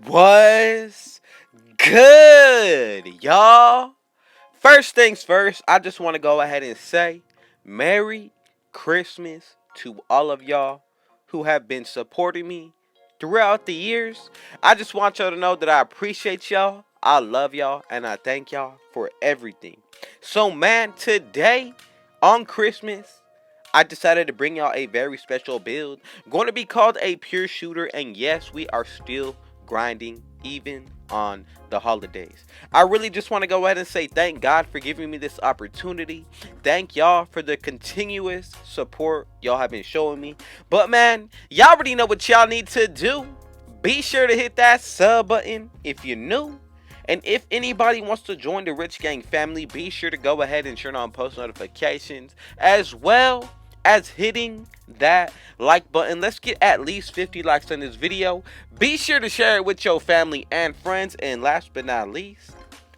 Was good, y'all. First things first, I just want to go ahead and say Merry Christmas to all of y'all who have been supporting me throughout the years. I just want y'all to know that I appreciate y'all, I love y'all, and I thank y'all for everything. So, man, today on Christmas, I decided to bring y'all a very special build. Going to be called a pure shooter, and yes, we are still grinding even on the holidays. I really just want to go ahead and say thank God for giving me this opportunity. Thank y'all for the continuous support y'all have been showing me. But man, y'all already know what y'all need to do. Be sure to hit that sub button if you're new. And if anybody wants to join the Rich Gang family, be sure to go ahead and turn on post notifications as well as hitting that like button. Let's get at least 50 likes on this video. Be sure to share it with your family and friends. And last but not least,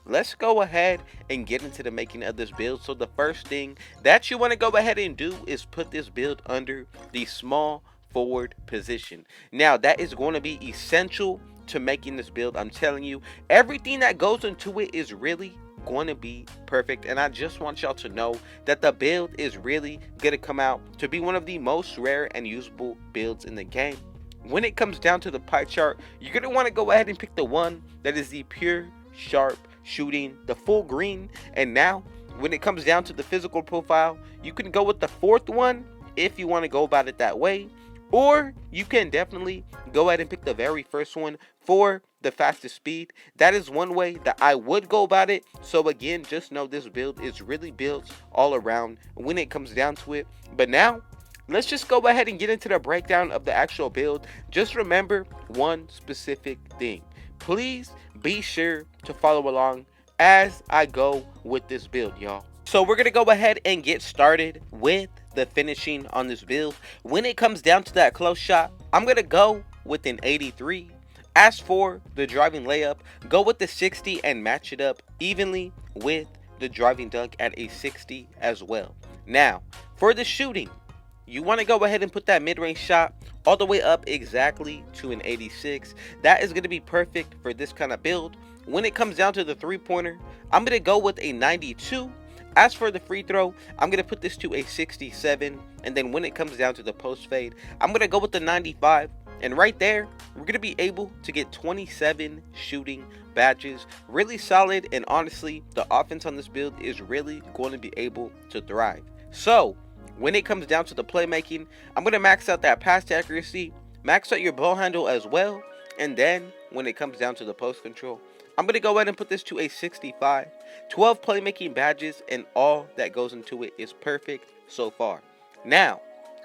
let's go ahead and get into the making of this build. So the first thing that you want to go ahead and do is put this build under the small forward position. Now that is going to be essential to making this build. I'm telling you, everything that goes into it is really going to be perfect, and I just want y'all to know that the build is really going to come out to be one of the most rare and usable builds in the game. When it comes down to the pie chart, you're going to want to go ahead and pick the one that is the pure sharp shooting, the full green. And now when it comes down to the physical profile, you can go with the fourth one if you want to go about it that way, or you can definitely go ahead and pick the very first one for the fastest speed. That is one way that I would go about it. So again, just know this build is really built all around when it comes down to it. But now let's just go ahead and get into the breakdown of the actual build. Just remember one specific thing. Please be sure to follow along as I go with this build, y'all. So we're going to go ahead and get started with the finishing on this build. When it comes down to that close shot, I'm going to go with an 83. As for the driving layup, go with the 60 and match it up evenly with the driving dunk at a 60 as well. Now, for the shooting, you want to go ahead and put that mid-range shot all the way up exactly to an 86. That is going to be perfect for this kind of build. When it comes down to the three-pointer, I'm going to go with a 92. As for the free throw, I'm going to put this to a 67. And then when it comes down to the post fade, I'm going to go with the 95. And right there, we're going to be able to get 27 shooting badges. Really solid, and honestly, the offense on this build is really going to be able to thrive. So when it comes down to the playmaking, I'm going to max out that pass accuracy, max out your ball handle as well. And then when it comes down to the post control, I'm going to go ahead and put this to a 65. 12 playmaking badges, and all that goes into it is perfect so far. Now,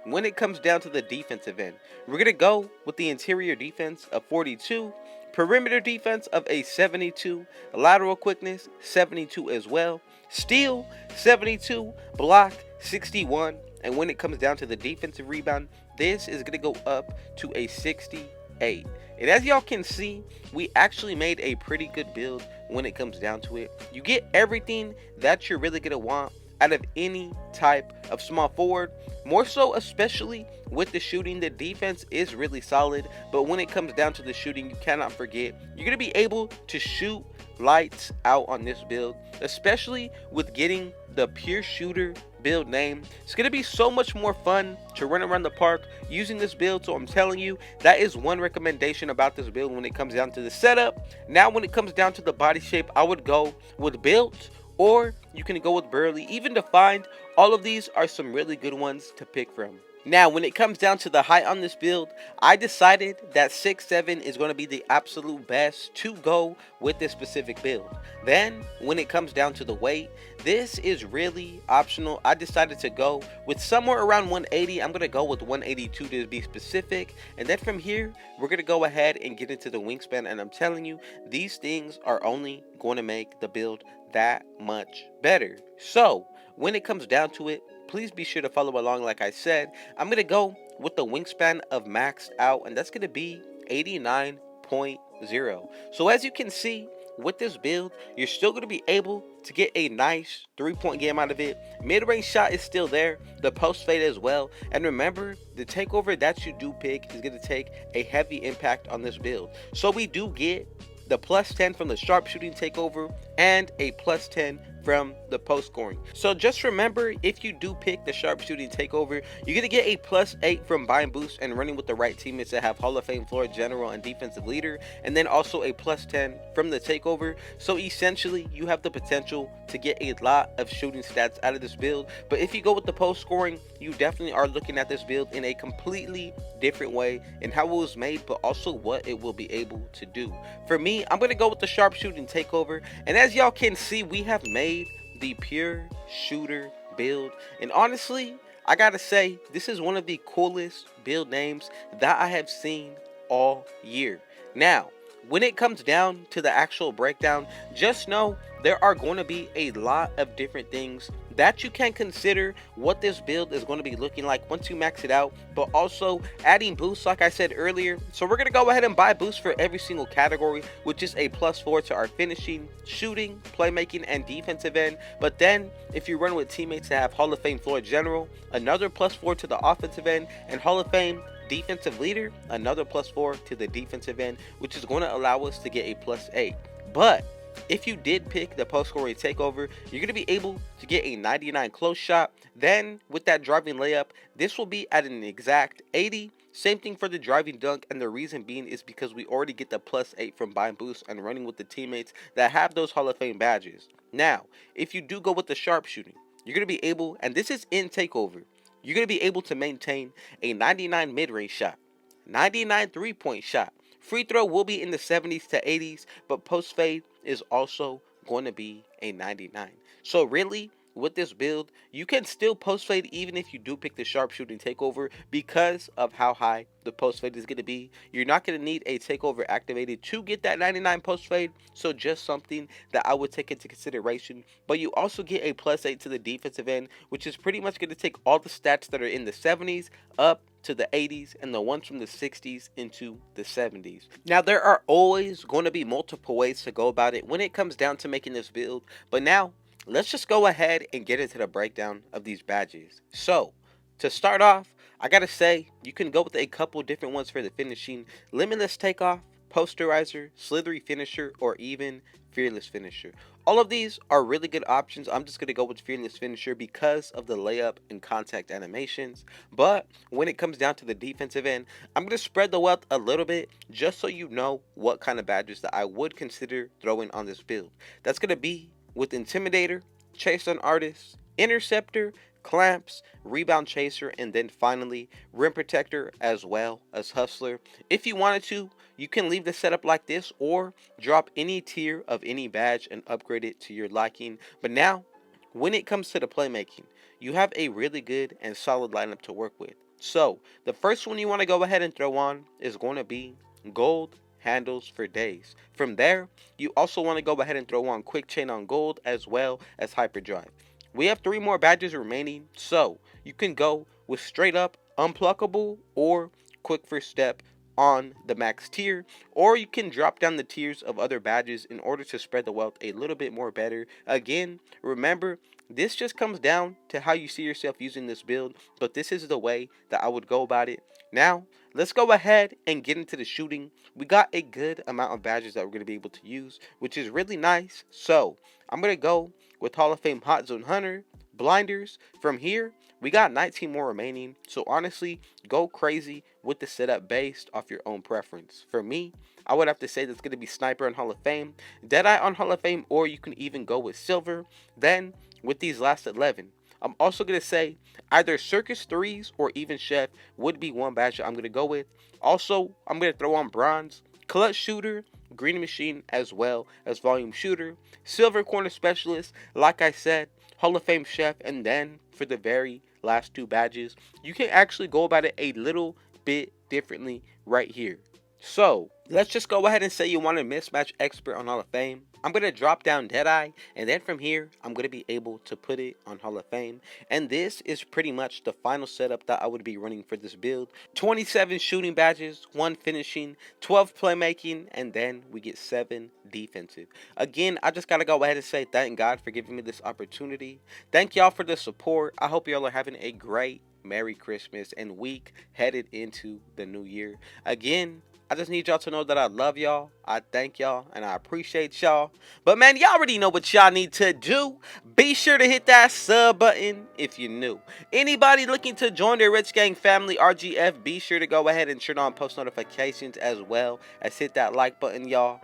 when it comes down to the defensive end, we're going to go with the interior defense of 42, perimeter defense of a 72, lateral quickness 72 as well, steal 72, block 61, and when it comes down to the defensive rebound, this is going to go up to a 68. And as y'all can see, we actually made a pretty good build when it comes down to it. You get everything that you're really going to want out of any type of small forward. More so, especially with the shooting, the defense is really solid. But when it comes down to the shooting, you cannot forget, you're going to be able to shoot lights out on this build, especially with getting the pure shooter build name. It's going to be so much more fun to run around the park using this build. So I'm telling you, that is one recommendation about this build when it comes down to the setup. Now when it comes down to the body shape, I would go with built, or you can go with burly, even defined. All of these are some really good ones to pick from. Now, when it comes down to the height on this build, I decided that 6'7" is going to be the absolute best to go with this specific build. Then, when it comes down to the weight, this is really optional. I decided to go with somewhere around 180. I'm going to go with 182 to be specific. And then from here, we're going to go ahead and get into the wingspan. And I'm telling you, these things are only going to make the build that much better. So, when it comes down to it, please be sure to follow along. Like I said, I'm going to go with the wingspan of maxed out, and that's going to be 89.0. So as you can see, with this build, you're still going to be able to get a nice 3-point game out of it. Mid-range shot is still there, the post fade as well. And remember, the takeover that you do pick is going to take a heavy impact on this build. So we do get the plus 10 from the sharpshooting takeover and a plus 10 from the post scoring. So just remember, if you do pick the sharpshooting takeover, you're gonna get a plus 8 from buying boost and running with the right teammates that have Hall of Fame floor general and defensive leader, and then also a plus 10 from the takeover. So essentially you have the potential to get a lot of shooting stats out of this build. But if you go with the post scoring, you definitely are looking at this build in a completely different way in how it was made, but also what it will be able to do. For me, I'm gonna go with the sharpshooting takeover, and as y'all can see, we have made the pure shooter build. And honestly, I gotta say, this is one of the coolest build names that I have seen all year. Now, when it comes down to the actual breakdown, just know there are going to be a lot of different things that you can consider what this build is going to be looking like once you max it out, but also adding boosts like I said earlier. So we're going to go ahead and buy boosts for every single category, which is a +4 to our finishing, shooting, playmaking, and defensive end. But then if you run with teammates that have Hall of Fame floor general, another +4 to the offensive end, and Hall of Fame defensive leader, another +4 to the defensive end, which is going to allow us to get a +8. But if you did pick the post scoring takeover, you're going to be able to get a 99 close shot. Then with that driving layup, this will be at an exact 80. Same thing for the driving dunk, and the reason being is because we already get the +8 from buying boosts and running with the teammates that have those Hall of Fame badges. Now, if you do go with the sharpshooting, you're going to be able, and this is in takeover, you're going to be able to maintain a 99 mid-range shot, 99 3-point shot. Free throw will be in the 70s to 80s, but post fade is also going to be a 99. So really, with this build, you can still post fade even if you do pick the sharpshooting takeover because of how high the post fade is going to be. You're not going to need a takeover activated to get that 99 post fade, so just something that I would take into consideration. But you also get a +8 to the defensive end, which is pretty much going to take all the stats that are in the 70s up to the 80s and the ones from the 60s into the 70s. Now there are always going to be multiple ways to go about it when it comes down to making this build, but now let's just go ahead and get into the breakdown of these badges. So to start off, I gotta say you can go with a couple different ones for the finishing: limitless takeoff, posterizer, slithery finisher, or even fearless finisher. All of these are really good options. I'm just going to go with fearless finisher because of the layup and contact animations. But when it comes down to the defensive end, I'm going to spread the wealth a little bit just so you know what kind of badges that I would consider throwing on this build. That's going to be with intimidator, chase on artist, interceptor, clamps, rebound chaser, and then finally rim protector as well as hustler. If you wanted to, you can leave the setup like this or drop any tier of any badge and upgrade it to your liking. But now, when it comes to the playmaking, you have a really good and solid lineup to work with. So the first one you want to go ahead and throw on is going to be gold handles for days. From there, you also want to go ahead and throw on quick chain on gold as well as hyperdrive. We have 3 more badges remaining, so you can go with straight up unpluckable or quick first step on the max tier, or you can drop down the tiers of other badges in order to spread the wealth a little bit more better. Again, remember, this just comes down to how you see yourself using this build, but this is the way that I would go about it. Now, let's go ahead and get into the shooting. We got a good amount of badges that we're going to be able to use, which is really nice. So I'm going to go with Hall of Fame Hot Zone Hunter, blinders. From here, we got 19 more remaining, so honestly, go crazy with the setup based off your own preference. For me, I would have to say that's going to be Sniper on Hall of Fame, Deadeye on Hall of Fame, or you can even go with Silver. Then, with these last 11, I'm also going to say either Circus 3s or even Chef would be one badge that I'm going to go with. Also, I'm going to throw on Bronze, Clutch Shooter, Green Machine, as well as Volume Shooter, Silver Corner Specialist, like I said, Hall of Fame Chef, and then for the very last 2 badges, you can actually go about it a little bit differently right here. So let's just go ahead and say you want a mismatch expert on Hall of Fame. I'm going to drop down Deadeye, and then from here, I'm going to be able to put it on Hall of Fame. And this is pretty much the final setup that I would be running for this build. 27 shooting badges, 1 finishing, 12 playmaking, and then we get 7 defensive. Again, I just got to go ahead and say thank God for giving me this opportunity. Thank y'all for the support. I hope y'all are having a great Merry Christmas and week headed into the new year. Again, I just need y'all to know that I love y'all, I thank y'all, and I appreciate y'all. But man, y'all already know what y'all need to do. Be sure to hit that sub button if you're new. Anybody looking to join the Rich Gang family, RGF, be sure to go ahead and turn on post notifications as well as hit that like button, y'all.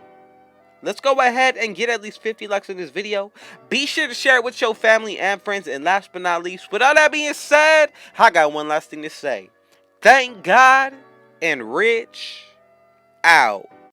Let's go ahead and get at least 50 likes on this video. Be sure to share it with your family and friends. And last but not least, with all that being said, I got one last thing to say. Thank God and Rich out.